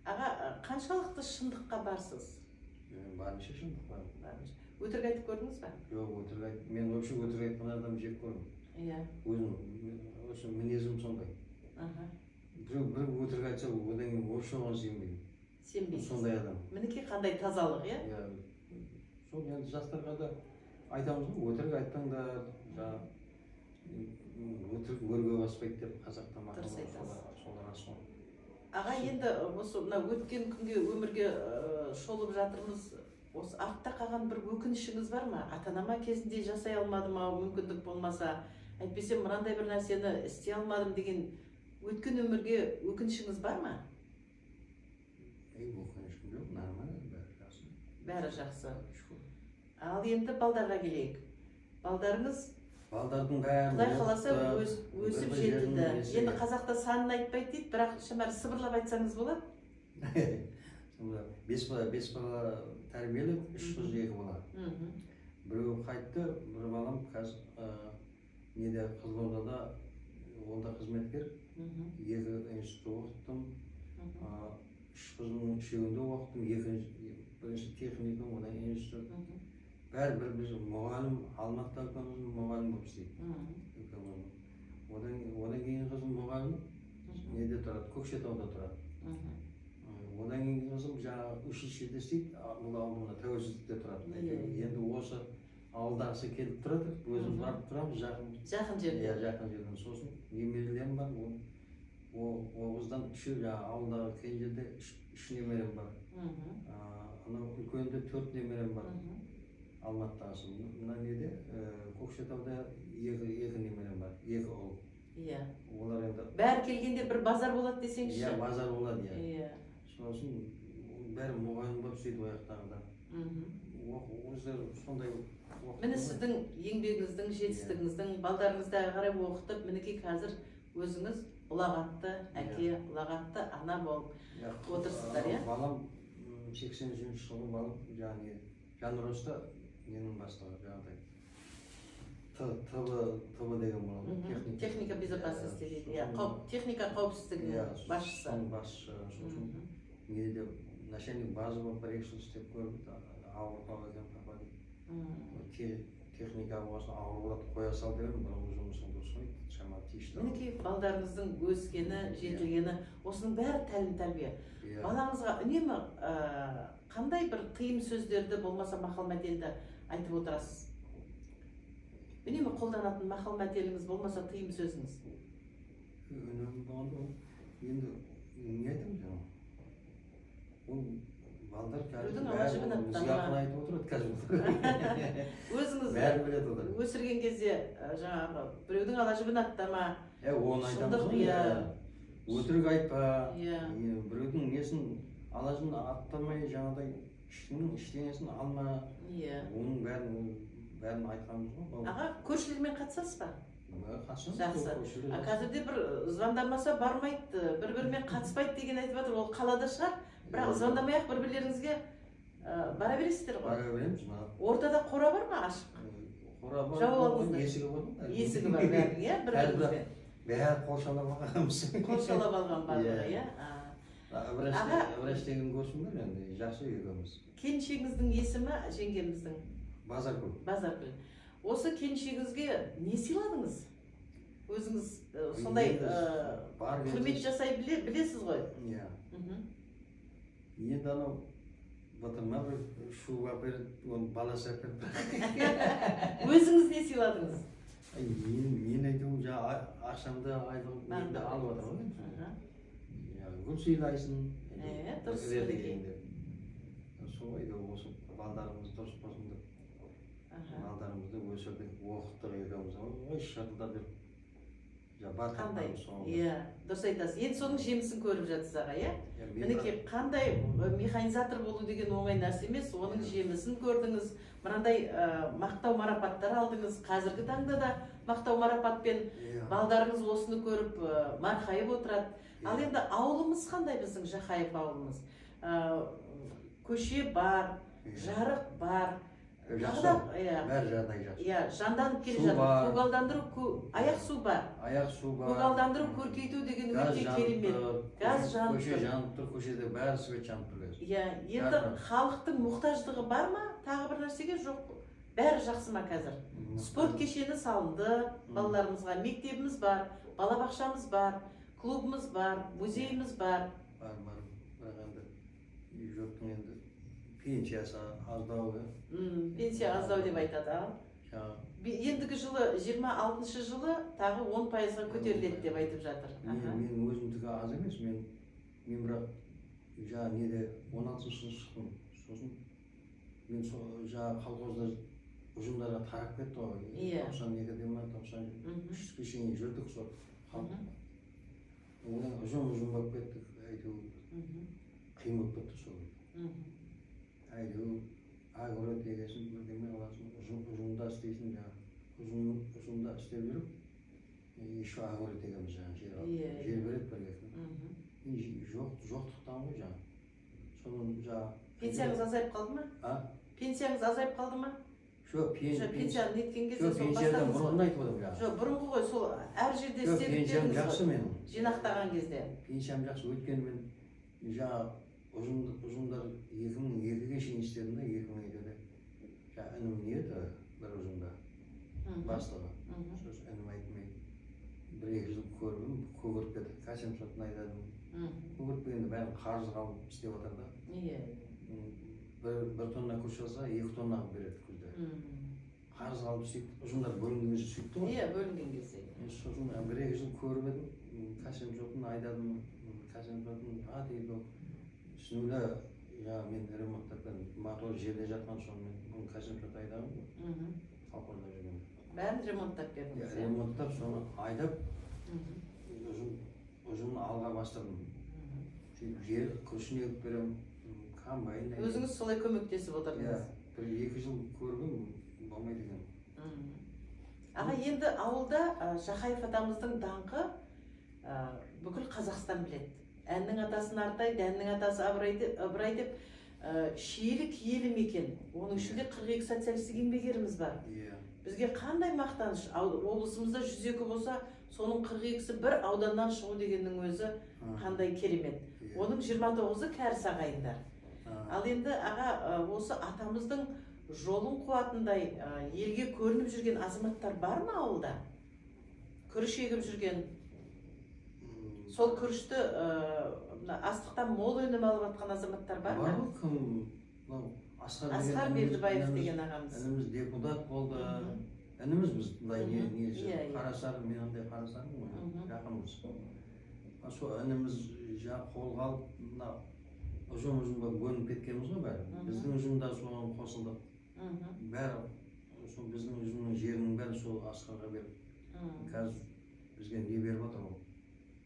Аға, қаншалықты шындыққа барсыз? Барынша шындық бар. Өтірік айтып көрдіңіз ба? Жоқ, өтірік айтып. Мен вообще өтірік айтқан адам жек көремін. Иә. Өзім, осы мінезім сондай. Бір өтірік айтса, одан кейін вообще оған сенбеймін. Сенбейсіз? Сондай адам. Мінекей қандай тазалық, иә? Иә. Сол енді жастарға да айтамыз ғой, өтірік айтпаңдар, өтірік өрге баспайды деп қазақта мақал бар. Солар рас ғой. Аға, енді осы өткен күнге өмірге шолып жатырмыз. Осы артта қалған бір өкінішіңіз бар ма? Ата-анама кезінде жасай алмадым ау, мүмкіндік болмаса, әйтпесе мынандай бір нәрсені істей алмадым деген өткен өмірге өкінішіңіз бар ма? Өкінішім жоқ, нормально, бәрі жақсы. Бәрі жақсы. Ал енді балдарға келейік. Балдарыңыз Құдай қаласа өсіп жетілді. Енді қазақта санын айтпайды дейді, бірақ шамар сыбырлап айтсаңыз болады? Бес бала тәрбиелеп, 3 қыз 2 бала. Біреу қайтты, бір балам қазір неде Қызылордада онда қызметкер, екі институтта оқыттым, үш қызымның үшеуінде оқыттым, бірінші техникум, одан институт. Бәрі біз мұғалім, Алматыда үлкен мұғалім болып істейді. Одан кейін қызым мұғалім, неде тұрады, Көкшетауда тұрады. Одан кейін қызым жаңағы училищеде істейді, бұл ауылда Тәуелсіздікте тұрады. Енді осы ауылдағысы келіп тұрады, өзіміз барып тұрамыз, жақын жерде. Жақын жерден. Сосын немерелерім бар, ол қыздан ауылдағы кенжеде үш немерем бар. Анау үлкенде 4 немерем бар. Алматыдағысы. Мына неде Көкшетауда екі немерем бар, екі ұл. Олар енді бәрі келгенде бір базар болады десеңізші. Базар болады, сосын бәрі мұғалім болып сөйтіп аяқтағыда. Өздері сондай оқытты. Міне сіздің еңбегіңіздің, жетістігіңіздің, балдарыңызды қарай оқытып, мінекей қазір өзіңіз ұлағатты әке, ұлағатты ана болып отырсыздар, Балам 83 жылғы балам, яғни Жанроста менің бастығы, жаңағыдай. ТБ деген болады. Техника безопасности дейді. Техника қауіпсіздігінің басшысы. Басшысы. Сосын неде начальник базы болып бір жыл істеп көрдік, ауыртпалы екен папа дейді. Техника болғасын ауырлатып қоя сал деген, бұрынғы жұмысың дұрыс қой, шама тиішті. Мінекей балдарыңыздың өскені, жетілгені, осының бәрі тәлім-тәрбие. Балаңызға үнемі қандай бір қиын сөздерді болмаса мақал-мәтелді айтып отырасыз? Үнемі қолданатын мақал-мәтеліңіз болмаса тыйым сөзіңіз? Үнемі болғанда енді не айтамын жаңа? Ол балдар қазір бәрі айтып отырады қазір. Өзіңіз бәрі біледі отыр. Өсірген кезде жаңағы біреудің ала жібін аттама, шындық өтірік айтпа, біреудің несін ала жібін аттамай жаңағыдай іштеңесін алма, оның бәрін айтқанымыз ғой. Аға, көршілермен қатысасыз ба? Қатысамыз. Жақсы. Қазірде бір звондамаса бармайды, бір-бірімен қатыспайды деген айтып жатыр, ол қалада шығар. Бірақ звондамай-ақ бір-бірлеріңізге бара бересіздер ғой? Бара береміз. Ортада қора бар ма, ашық? Қора бар, есігі бар. Есігі бар бәрінің, бір-біріңізбен? Бәрі қоршалап алғанбыз. Қоршалап алған барлығы, Врач деген көрсін бер, енді жақсы үйгеміз. Келіншегіңіздің есімі жеңгеміздің? Базаргүл. Базаргүл. Осы келіншегіңізге не сыйладыңыз? Өзіңіз сондай құрмет жасай білесіз ғой? Енді анау батырма бір шуға беріп, оны баласы әперді. Өзіңіз не сыйладыңыз? Мен айтуым ақшамды айлығымды алып отырмын. Гүл сыйлайсың. Дұрыс мінекей. Солай да осы балдарымыз дұрыс болсын деп. Балдарымызды өсірдік, оқыттық екеуміз. Ой, шырылдап деп. Қандай? Дұрыс айтасыз. Енді соның жемісін көріп жатсыз аға, Мінекей, қандай механизатор болу деген оңай нәрсе емес, оның жемісін көрдіңіз. Мынандай мақтау марапаттар алдыңыз. Қазіргі таңда да мақтау марапатпен балдарыңыз осыны көріп марқайып отырады. Ал енді ауылымыз қандай біздің Жақаев ауылымыз? Көше бар, жарық бар. Жақсы, бәрі жағдай жақсы. Жанданып келе жатыр. Көгалдандыру, аяқ су бар. Аяқ су бар. Көгалдандыру, көркейту деген өте керемет. Газ жанып тұр. Көше жанып тұр, көшеде бәрі свет жанып тұр. Енді халықтың мұқтаждығы бар ма? Тағы бір нәрсеге жоқ. Бәрі жақсы ма қазір? Спорт кешені салынды, балаларымызға мектебіміз бар, балабақшамыз бар, клубымыз бар, музейіміз бар. Бар. Бірақ енді жоқтың енді пенсиясы аздау. Пенсия аздау деп айтады. Ендігі жылы, 26 жылы тағы 10%-ға көтеріледі деп айтып жатыр. Мен өзімдігі аз емес, мен бірақ неде 16-шы шықтым. Сосын мен колхозда ұжымдарға тарап кетті ғой. 92-де ма, 93-ге шейін жүрдік сол. Ұжым болып кеттік, қиын болып кетті сол. Агро дегесін бірдеме аласың, ұжымда істейсің, ұжымда істеп жүріп, еще агро дегеніміз жер береді бірге. Жоқтықтан ғой Пенсияңыз азайып қалды ма? Пенсияңыз азайып қалды ма? Şu пенсияны неткен кезде Şu сол пенсиядан бастадыңыз бұрын ғой. айтып отырмын жаңа. Жоқ, бұрынғы ғой сол әр жерде Şu істедік пенсиям дедіңіз жақсы ғой. менің. Жинақтаған кезде. Пенсиям жақсы, өйткені мен жаңа ұжымдар 2002-ге шейін істедім де, 2002-де. Жаңа інім не еді бір ұжымда бастығы. Сосын інім айтмай бір-екі жыл көрдім, көгеріп кетті. Қашан сотын айтадым. Көгеріппегенде бәрін қарызға алып істеп жатыр да. Иә. Bir tonna kuş alsa 2 tonna beredi күзде. Қарыз алып сөйтіп, ұжымдар бөлінген кезде сөйтті ғой. Иә, бөлінген кезде. Сосын бір-екі жыл көріп едім, Қасем жотын айдадым, Қасем жотын дейді, үстінде мен ремонттаппен мотор жерде жатқан соң мен Қасем жот айдадым ғой. Қалқорда жүрген. Бәрін ремонттап бердіңіз. Ремонттап, соны айдап, ұжымны алға бастырдым. Жер күрішін егіп беремін. Өзіңіз солай көмектесіп отырдыңыз. Бір-екі жыл көргім болмайды екен. Аға, енді ауылда Жақаев атамыздың даңқы бүкіл Қазақстан біледі. Әннің атасын Артай, дәннің атасы Ыбырай деп шиелі киелі мекен. Оның ішінде 42 социалистік еңбек бар. Бізге қандай мақтаныш, облысымызда 102 болса, соның 42-сі бір ауданнан шығу дегеннің өзі қандай керемет. Оның 29-ы кәріс ағайындар. Ал енді аға, осы атамыздың жолын қуатындай елге көрініп жүрген азаматтар бар ма ауылда? Күріш егіп жүрген, сол күрішті астықтан мол өнім алып жатқан азаматтар бар ма? Бар ма? Кім? Асқар Бердібаев деген ағамыз. Ініміз депутат болды. Ініміз біз Қарасар, мен андай Қарасармын ғой, жақынымыз. Сол ініміз қолға алып, ұжым-ұжымға бөлініп кеткеніміз ғой бәрі. Біздің ұжымда соған қосылдық. Бәрі, біздің ұжымның жерінің бәрі сол Асқарға беріп. Қазір бізге не беріп отыр ол?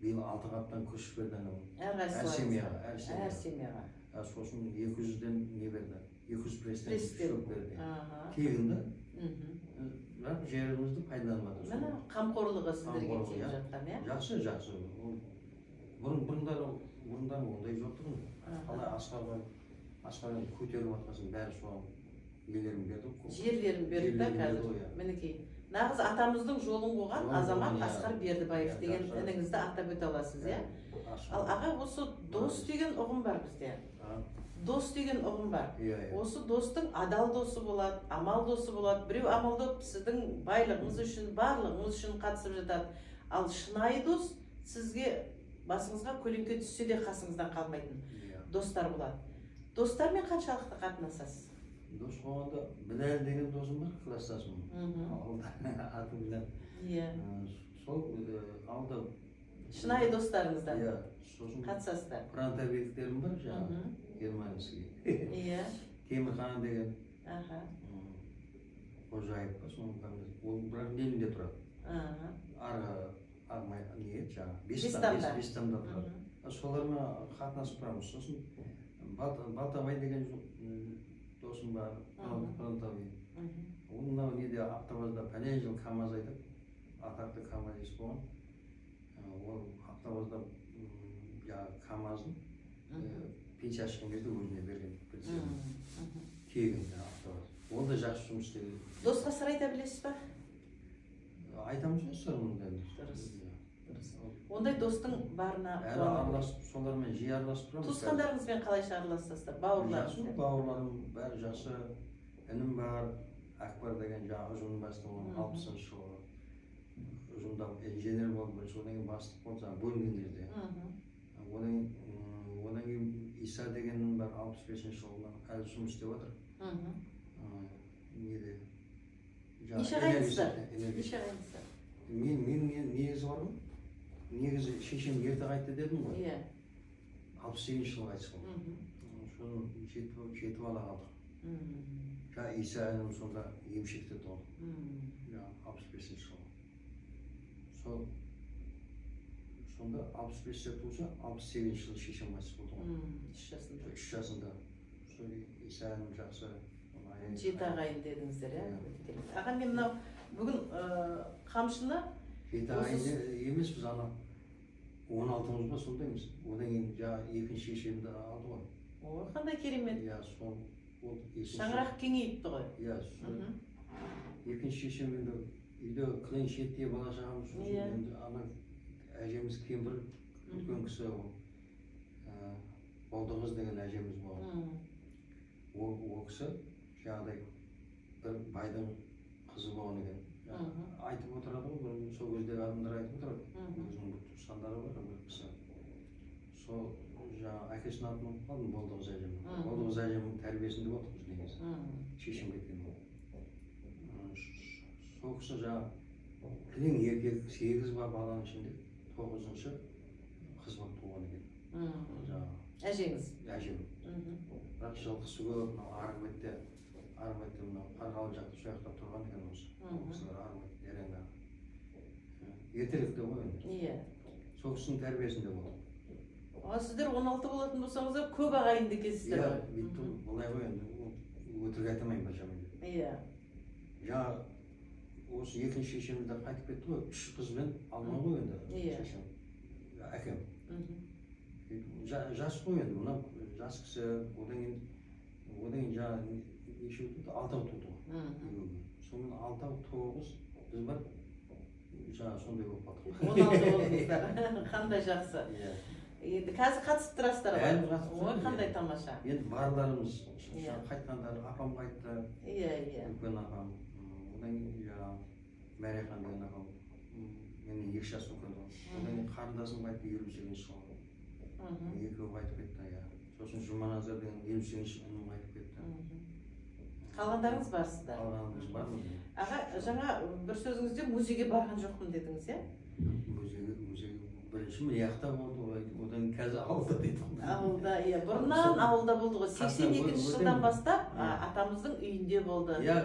Биыл 6 қаптан көшіп берді анау. Әр семьяға. Сосын 200-ден не берді? 200 престен шөп берді. Тегін да. Бірақ жерімізді пайдаланып жатыр. Міне қамқорлығы сіздерге тиіп жатқан, иә? Жақсы. Бұрындар ондай жоқты ғой. Қалай Асқарға көтеріп жатқасын бәрі соған нелерін берді. Жерлерін берді да қазір. Мінекей. Нағыз атамыздың жолын қуған азамат Асқар Бердібаев деген ініңізді атап өте аласыз, иә? Ал аға, осы дос деген ұғым бар бізде. Дос деген ұғым бар. Осы достың адал досы болады, амал досы болады. Біреу амалдап сіздің байлығыңыз үшін, барлығыңыз үшін қатысып жатады. Ал шынайы дос сізге басыңызға көлеңке түссе де қасыңыздан қалмайтын достар болады. Достармен қаншалықты қатынасасыз? Дос болғанда Біләл деген досым бар, класстасым. Аты Біләл. Иә. Сол алда шынайы достарыңыздан қатысасыздар. Фронтовиктерім бар жаңағы, германский. Иә. Темірхан деген Қожаев бар, соның фамилиясы. Ол бірақ Ленинде тұрады. Армай не еді жаңағы, Бестамда тұрады. Солармен қатынасып тұрамыз. Сосын Балтабай деген досым бар, Фронтовик. Ол мынау неде автобазда пәлен жыл КамАЗ айдап, атақты КамАЗист болған. Ол автобазда КамАЗдың пенсия ашқан кезде өзіне берген. Тегін автобаз. Ол да жақсы жұмыс істеді. Досқа сыр айта білесіз ба? Айтамыз ғой сырымызды. Дұрыс. Ондай достың барына араласып, солармен жиі араласып тұрамыз. Туысқандарыңызбен қалайша араласасыздар? Бауырларыңызбен? Бауырларым бәрі жақсы. Інім бар, Акбар деген жаңағы ұжымның бастығы 60-шы жылы. Ұжымда инженер болып, содан кейін бастық болды, бөлінген кезде. Одан кейін Иса дегеннің бар 65-ші жылынан әлі жұмыс істеп отыр. Неше ағайындысыздар? Мен негізі бар ғой? Негізі шешем ерте қайтты дедім ғой. Иә. 68-ші жылы қайтыс болды. Соны жеті бала қалдық. Иса інім сонда емшекте туылды. 65-ші жылы. Сонда 65-те туылса, 68-ші жылы шешем қайтыс болды ғой. 3 жасында. 3 жасында. Иса інім жақсы. 7 ағайын дедіңіздер, иә? Аға, мен мынау бүгін қамшыны 7 ағайын емес, біз ана 16-мыз ба сондаймыз. Одан кейін екінші шешемді алды ғой. Қандай керемет. Иә, сол шаңырақ кеңейіпті ғой. Иә, екінші шешем енді үйде қиын шетте бала шағамыз Иә. енді ана әжеміз кемпір үлкен кісі Болдықыз деген әжеміз болған. Ол кісі жаңағыдай бір байдың қызы болған екен. Айтып отырады ғой, бұрын сол кездегі адамдар айтып отырады. Өзінің бір туысқандары бар бір кісі. Сол жаңағы әкесінің атын ұмытып қалдым, Болдықыз әжем. Болдықыз әжемнің тәрбиесінде болдық біз негізі. Шешем кеткен ол. Сол кісі жаңағы кілең еркек 8 бар баланың ішінде 9-шы қыз болып туған екен. Жаңағы Әжеңіз? Әжем. Бірақ жылқысы көп, мынау арғы бетте мынау Қарғалы жақта сол жақта тұрған екен осы. Ол кісілер арғы бетте еренгі. Ертеректе ғой енді. Иә. Сол кісінің тәрбиесінде болды. Сіздер 16 болатын болсаңыздар көп ағайынды екенсіздер ғой. Иә, бүйтті былай ғой енді. Өтірік айтамайын біршама. Иә. Жаңа осы екінші шешеміз де қайтып кетті ғой, 3 қызбен алман ғой енді шешем. Әкем. Жас қой енді, мына жас кісі, одан кейін жаңа неше туды? 6 туды ғой. Сонымен 6, 9 біз бар, жаңа сондай болып қалдық. 16 болдыңыздар, қандай жақсы. Енді қазір қатысып тұрасыздар ғой? Әлі қатысып тұрмыз. Ой, қандай тамаша. Енді барларымыз қайтқандар, апам қайтты. Иә. Үлкен апам. Одан кейін жаңа Мәрияхан деген апам. Менен 2 жас үлкен. Одан кейін қарындасым қайтты 58-ші жылы. Екеуі қайтып кетті. Сосын Жұманазар деген 58-ші жылы қайтып кетті. Қалғандарыңыз барсыздар? Қалғанымыз бармыз. Аға, жаңа бір сөзіңізде музейге барған жоқпын дедіңіз, иә? Музейге бірінші мияқта болды, одан қазір ауылда дейді. Ауылда, иә. Бұрыннан ауылда болды ғой. 82-ші жылдан бастап атамыздың үйінде болды. Иә,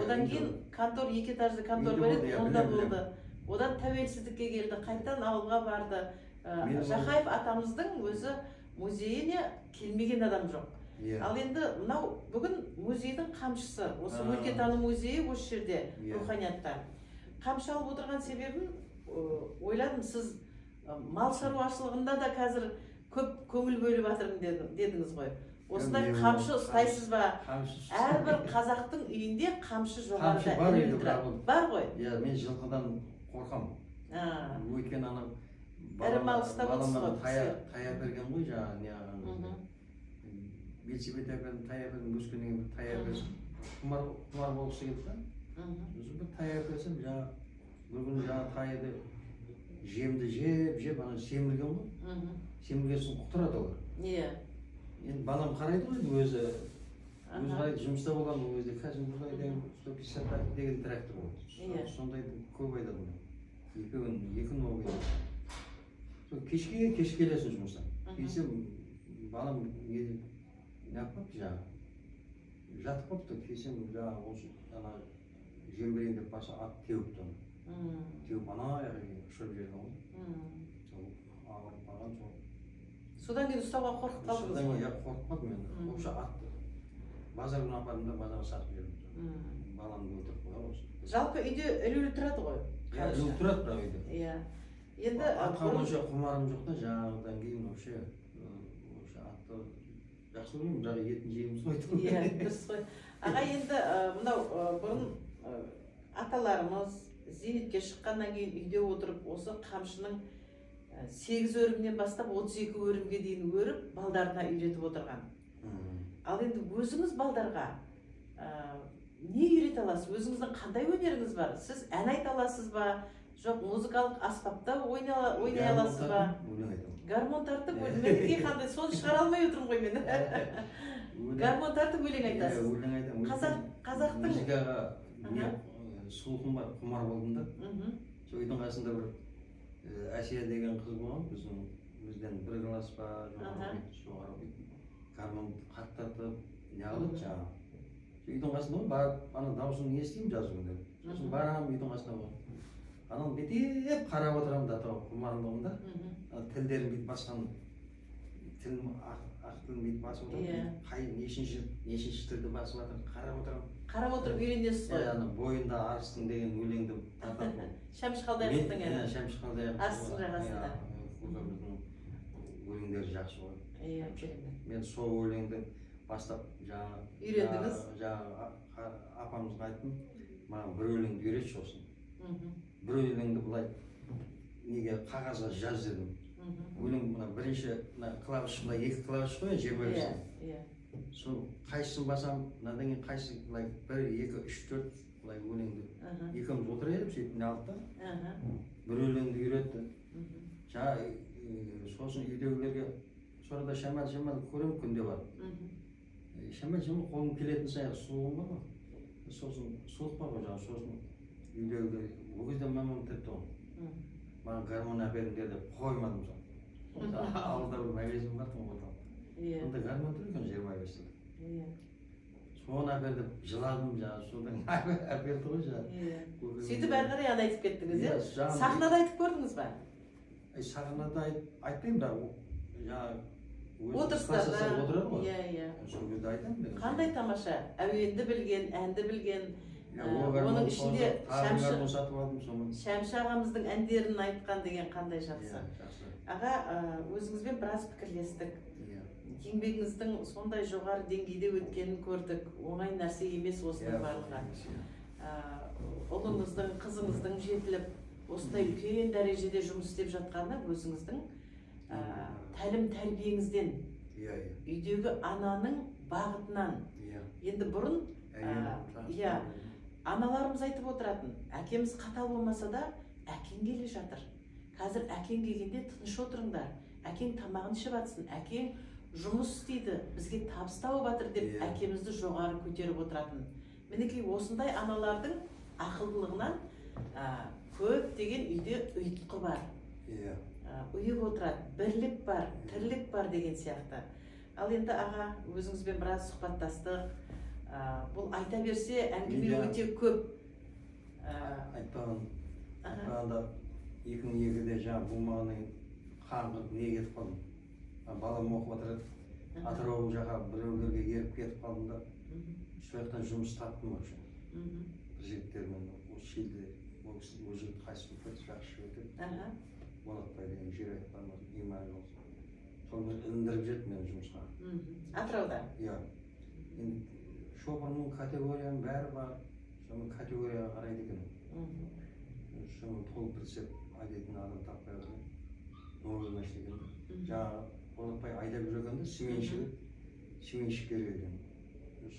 одан кейін контор, 2 этажды контор бар еді, онда болды. Одан тәуелсіздікке келді, қайтадан ауылға барды. Жақаев атамыздың өзі музейіне келмеген адам жоқ. Ал енді мынау бүгін музейдің қамшысы, осы өлкетану музейі осы жерде, руханиятта. Қамшы алып отырған себебім, ойладым, сіз мал шаруашылығында да қазір көп көңіл бөліп жатырмын дедіңіз ғой. Осындай қамшы ұстайсыз ба? Әрбір қазақтың үйінде қамшы жоғарыда ілулі тұрады. Бар ғой? Иә, мен жылқыдан қорқам. Өйткені ана ірі мал ұстап отырсыз ғой. Тая берген ғой жаңағы. Велосипед әпердім, тая бердім, өскеннен кейін тая берсем. Құмар болғысы келді да. Сосын бір тая берсем, бір күні жаңағы тайды жемді жеп, ана семірген ғой. Семірген соң құтырады олар. Иә. Енді балам қарайды ғой өзі қарайды, жұмыста болған ол кезде қазір бұлай деген 150 деген трактор болды. Сондайды көп айдадым. 2 күн ол келді. Кешке келесің жұмыстан. Келсем балам не қылыпты жаңағы. Жатып қылыпты, келсем жаңағы осы жем берейін деп баса ат теуіпті оны. Теуіп ана аяғы ұшырып жерді ғой. Сол ауырып қалған сол. Содан кейін ұстауға қорқып қалдыңыз ғой? Содан кейін қорқып мен. Осы атты базар күні апардым да базарға сатып жібердім. Баламды өлтіріп қойған осы. Жалпы үйде ілулі тұрады ғой? Иә, ілулі тұрады бірақ үйде. Иә. Енді атқа онша құмарым жоқ та, жаңағыдан кейін вообще атты жақсы көрмеймін, бірақ етін жейміз ғой. Иә, дұрыс қой. Аға, енді мынау бұрын аталарымыз зейнетке шыққаннан кейін үйде отырып осы қамшының 8 өрімнен бастап 32 өрімге дейін өріп балдарына үйретіп отырған. Ал енді өзіңіз балдарға не үйрете аласыз? Өзіңіздің қандай өнеріңіз бар? Сіз ән айта аласыз ба? Жоқ, музыкалық аспапта ойнай аласыз ба? Гармон тартып, менікі қандай, соны шығара алмай отырмын ғой мен. Гармон тартып өлең айтасыз. Өлең айтамын. Қазақтың музыкаға сұлқым бар, құмар болдым да. Сол үйдің қасында бір Әсия деген қыз болған, бізден бір класс па, жоғары гармон қаттатып, не қылып жаңағы. Үйдің қасында ғой, барып ана дауысын естимін жазу күндері. Сосын барам үйдің қасында ғой. Ананы бетеп қарап отырамын да құмарлығымда. Тілдерін бет басқан, ақ тілін бет басып отырамын. Қай нешінші тілді басып жатыр, қарап отырамын. Қарап отырып үйренесіз ғой? Бойында арыстың деген өлеңді тартатын. Шәмші Қалдаяқовтың әні. Шәмші Қалдаяқов. Арыстың жағасында. Өлеңдері жақсы ғой. Иә, керемет. Мен сол өлеңді бастап үйрендіңіз? жаңағы апамызға айттым, маған бір өлеңді үйретші сосын. Бір өлеңді былай неге қағазға жаз дедім. Өлең мына бірінші клавиш, мына 2 клавиш қой, 25. Сол қайсысын басам, мынадан кейін қайсы былай 1, 2, 3, 4 былай өлеңді екеуміз отыр едік, сөйтіп не алды да. Бір өлеңді үйретті. Сосын үйдегілерге сонда шамал көремін күнде бар. Шамал қолым келетін сайын суығым бар ма? Сосын суық бар ғой жаңағы, сосын үйдегілер ол кезде мамам тіпті ғой. Маған гармон әперіңдер деп қоймадым сол. Ауылда бір магазин бар тын ғой. Сонда гармон тұр екен 25-те. Соны әпер деп жыладым жаңағы, содан әперді ғой жаңағы. Сөйтіп әрі қарай ана айтып кеттіңіз, е? Сахнада айтып көрдіңіз ба? Сахнада айтпаймын да, жаңағы отырыстарда отырады ғой. Сол кезде айтамын. Қандай тамаша, әуенді білген, әнді білген, оның ішінде Шәмші ағамыздың әндерін айтқан деген қандай жақсы. Аға, өзіңізбен біраз пікірлестік. Еңбегіңіздің сондай жоғары деңгейде өткенін көрдік. Оңай нәрсе емес осының барлығы. Ұлыңыздың, қызыңыздың жетіліп, осындай үлкен дәрежеде жұмыс істеп жатқаны өзіңіздің тәлім-тәрбиеңізден, үйдегі ананың бағытынан. Енді бұрын аналарымыз айтып отыратын, әкеміз қатал болмаса да, әкең келе жатыр. Қазір әкең келгенде тыныш отырыңдар, әкең тамағын ішіп жатсын, әкең жұмыс істейді, бізге табыс тауып жатыр деп әкемізді жоғары көтеріп отыратын. Мінекей осындай аналардың ақылдылығынан көп деген үйде ұйытқы бар. Ұйып отырады, бірлік бар, тірлік бар деген сияқты. Ал енді аға, өзіңізбен біраз сұхбаттастық. Бұл айта берсе әңгіме өте көп. Айтпағанда 2002-де жаңа болмағаннан қаңғырып не кетіп қалдым. Балам оқып отырады, Атырау жаққа біреулерге еріп кетіп қалдым да, сол жақтан жұмыс таптым вообще. Бір жігіттермен осы шелде, ол жігіт қайсы өтеді, жақсы өтеді. Болатбай деген жер айтқан иманы болсын. Сонымен іліндіріп жетті мені жұмысқа. Атырауда? Енді шофырның категорияның бәрі бар, соның категорияға қарайды екен. Соның толып прицеп айдайтын адам таппай қалды. Новый мәшін екен. Жаңағы Болатбай айдап жүргенде сменщик керек екен.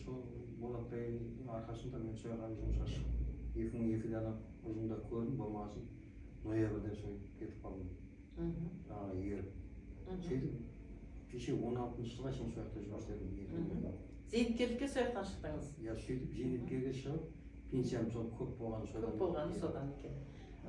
Сол Болатбайдың арқасында мен сол жаққа жұмысқа шығып, 2002-де ұзында көрдім, болмағасын ноябрьде сол кетіп қалдым. Жаңағы еріп. Сөйтіп, кеше 16 жылға шейін сол жақта жұмыс істедім. Зейнеткерлікке сол жақтан шықтыңыз? Сөйтіп зейнеткерге шығып, пенсиям сол көп болғаны содан. Көп болғаны содан екен.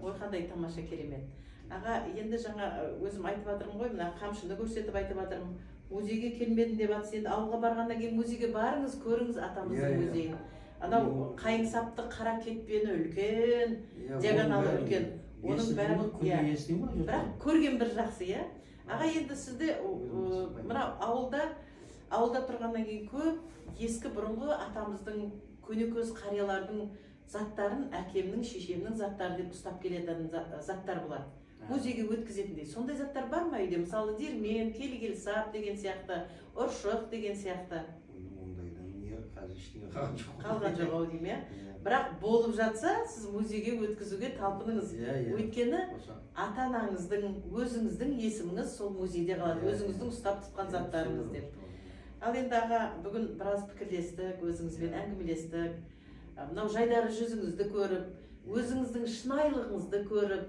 Ой, қандай тамаша, керемет. Аға, енді жаңа өзім айтып жатырмын ғой, мына қамшыны көрсетіп айтып жатырмын. Музейге келмедім деп жатсыз, енді ауылға барғаннан кейін музейге барыңыз, көріңіз атамыздың музейін. Анау Қайыңсапты қара кетпені үлкен, диагоналы үлкен. Оның бәрін, бірақ көрген бір жақсы, иә? Аға, енді сізде мына ауылда тұрғаннан кейін көп ескі бұрынғы атамыздың көнекөз қариялардың заттарын әкемнің, шешемнің заттары деп ұстап келетін заттар болады. Музейге өткізетіндей. Сондай заттар бар ма үйде? Мысалы, дермен, келгел сап деген сияқты, ұршық деген сияқты. Ондайдан не қазір ештеңе қалған жоқ. Қалған жоқ ау деймін, иә? Бірақ болып жатса, сіз музейге өткізуге талпыныңыз. Өйткені ата-анаңыздың, өзіңіздің есіміңіз сол музейде қалады, өзіңіздің ұстап тұтқан заттарыңыз деп. Ал енді аға, бүгін біраз пікірлестік, өзіңізбен әңгімелестік. Мынау жайдары жүзіңізді көріп, өзіңіздің шынайылығыңызды көріп,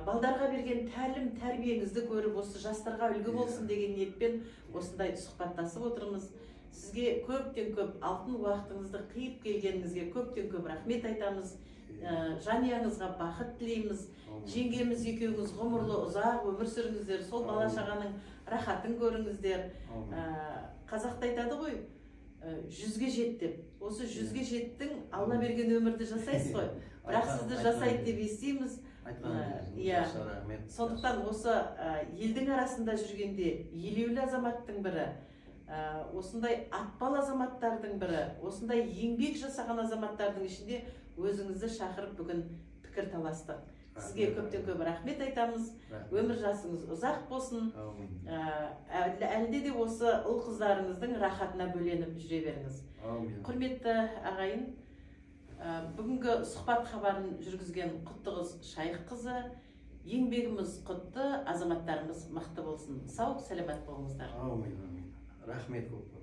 балдарға берген тәлім тәрбиеңізді көріп, осы жастарға үлгі болсын деген ниетпен осындай сұхбаттасып отырмыз. Сізге көптен көп алтын уақытыңызды қиып келгеніңізге көптен көп рахмет айтамыз. Жанұяңызға бақыт тілейміз. Жеңгеміз екеуіңіз ғұмырлы ұзақ өмір сүріңіздер, сол бала шағаның рахатын көріңіздер. Қазақта айтады ғой, 100-ге жет деп. Осы 100-ге жеттің, Алла берген өмірді жасайсыз ғой. Бірақ сізді жасайды деп естиміз. Сондықтан осы елдің арасында жүргенде елеулі азаматтың бірі, осындай атпал азаматтардың бірі, осындай еңбек жасаған азаматтардың ішінде өзіңізді шақырып бүгін пікір таластық. Сізге көптен көп рахмет айтамыз. Өмір жасыңыз ұзақ болсын. Әлде де осы ұл қыздарыңыздың рахатына бөленіп жүре беріңіз. Құрметті ағайын, бүгінгі сұхбат хабарын жүргізген Құттықыз Шайыққызы, еңбегіміз құтты, азаматтарымыз мықты болсын. Сау, сәлемет болыңыздар. Рахмет көп.